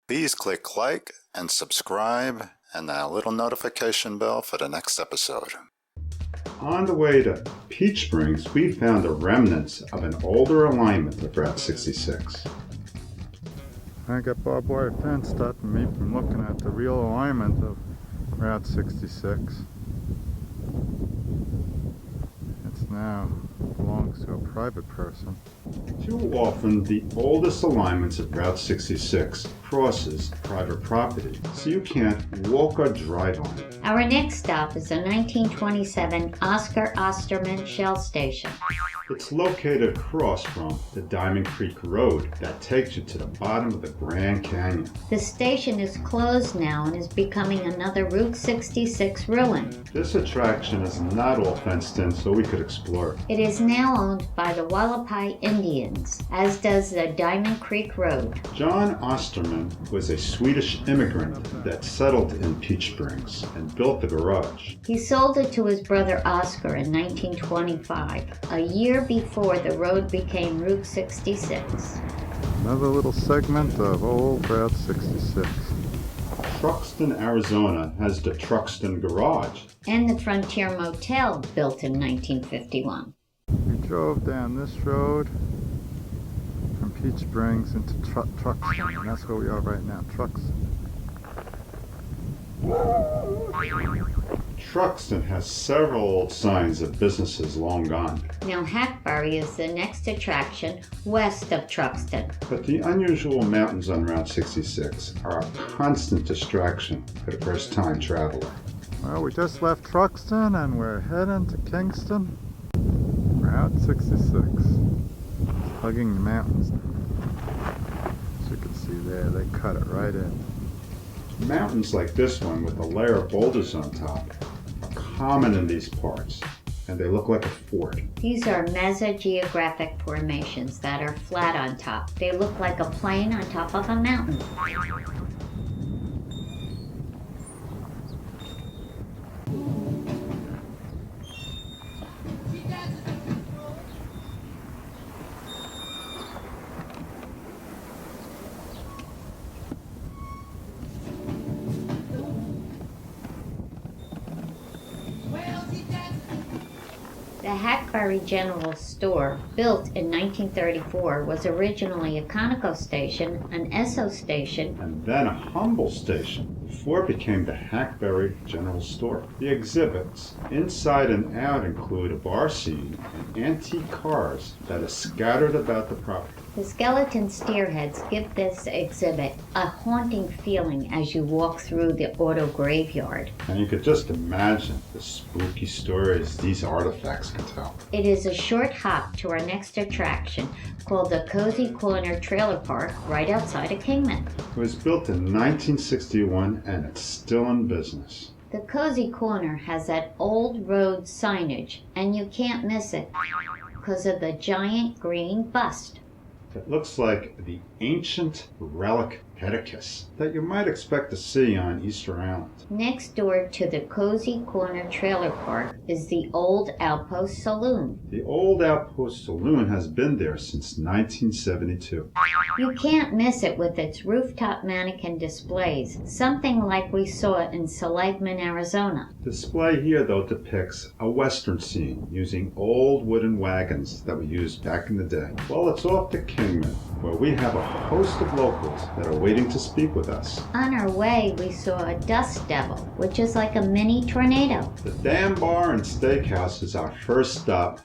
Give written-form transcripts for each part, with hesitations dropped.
Please click like and subscribe and that little notification bell for the next episode. On the way to Peach Springs, we found the remnants of an older alignment of Route 66. I got barbed wire fence stopping me from looking at the real alignment of Route 66. It's now belongs to a private person. Too often, the oldest alignments of Route 66 crosses private property, so you can't walk or drive on it. Our next stop is the 1927 Oscar Osterman Shell Station. It's located across from the Diamond Creek Road that takes you to the bottom of the Grand Canyon. The station is closed now and is becoming another Route 66 ruin. This attraction is not all fenced in, so we could explore it. It is now owned by the Wallapai Indians, as does the Diamond Creek Road. John Osterman was a Swedish immigrant that settled in Peach Springs and built the garage. He sold it to his brother Oscar in 1925, a year before the road became Route 66. Another little segment of old Route 66. Truxton, Arizona has the Truxton Garage. And the Frontier Motel, built in 1951. We drove down this road from Peach Springs into Truxton, and that's where we are right now, Truxton. Truxton has several old signs of businesses long gone. Now Hackberry is the next attraction west of Truxton. But the unusual mountains on Route 66 are a constant distraction for the first-time traveler. Well, we just left Truxton and we're heading to Kingston. Route 66. Hugging the mountains. As you can see there, they cut it right in. Mountains like this one with a layer of boulders on top are common in these parts, and they look like a fort. These are mesogeographic formations that are flat on top. They look like a plain on top of a mountain. The Hackberry General Store, built in 1934, was originally a Conoco station, an Esso station, and then a Humble station before it became the Hackberry General Store. The exhibits inside and out include a bar scene and antique cars that are scattered about the property. The skeleton steerheads give this exhibit a haunting feeling as you walk through the auto graveyard. And you could just imagine the spooky stories these artifacts can tell. It is a short hop to our next attraction, called the Kozy Corner Trailer Park, right outside of Kingman. It was built in 1961 and it's still in business. The Kozy Corner has that old road signage, and you can't miss it because of the giant green bust. It looks like the ancient relic pedicus that you might expect to see on Easter Island. Next door to the Kozy Corner Trailer Park is the old Outpost Saloon. The old Outpost Saloon has been there since 1972. You can't miss it with its rooftop mannequin displays, something like we saw in Seligman, Arizona. The display here, though, depicts a western scene using old wooden wagons that were used back in the day. Well, it's off to Kingman, where we have a host of locals that are waiting to speak with us. On our way, we saw a dust devil, which is like a mini tornado. The Dam Barn Steakhouse is our first stop,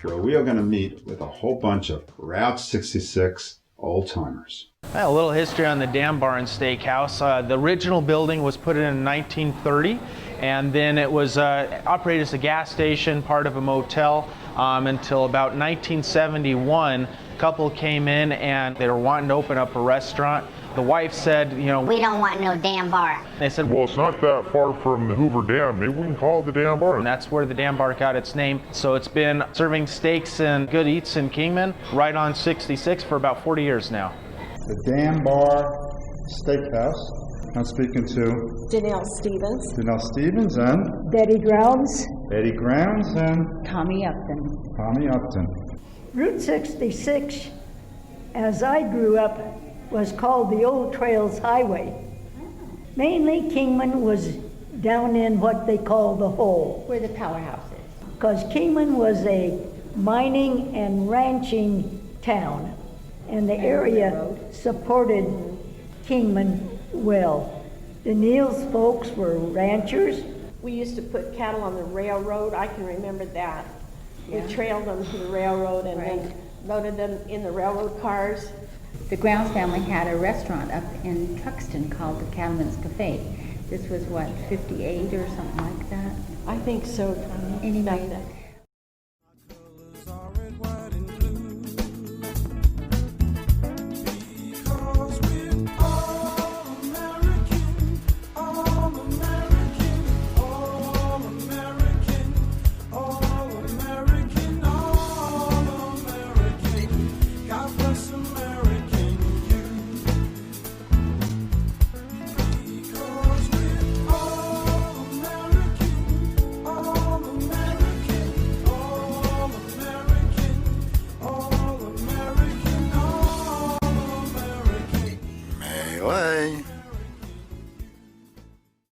where we are going to meet with a whole bunch of Route 66 old-timers. A little history on the Dam Barn Steakhouse. The original building was put in 1930, and then it was operated as a gas station, part of a motel, until about 1971. A couple came in and they were wanting to open up a restaurant. The wife said, you know, we don't want no Dam Bar. They said, well, it's not that far from the Hoover Dam. Maybe we can call it the Dam Bar. And that's where the Dam Bar got its name. So it's been serving steaks and good eats in Kingman right on 66 for about 40 years now. The Dam Barn Steakhouse. I'm speaking to Danielle Stephens. Danielle Stephens and Betty Grounds. Betty Grounds and Tommy Upton. Tommy Upton. Route 66, as I grew up, was called the Old Trails Highway. Mainly Kingman was down in what they call the hole, Where the powerhouse is. because Kingman was a mining and ranching town, and the area supported Kingman well. The Neal's folks were ranchers. We used to put cattle on the railroad. I can remember that. Yeah. We trailed them to the railroad and then loaded them in the railroad cars. The Grounds family had a restaurant up in Truxton called the Cattlemen's Cafe. This was what, 58 or something like that? I think so. Anyway, Melee.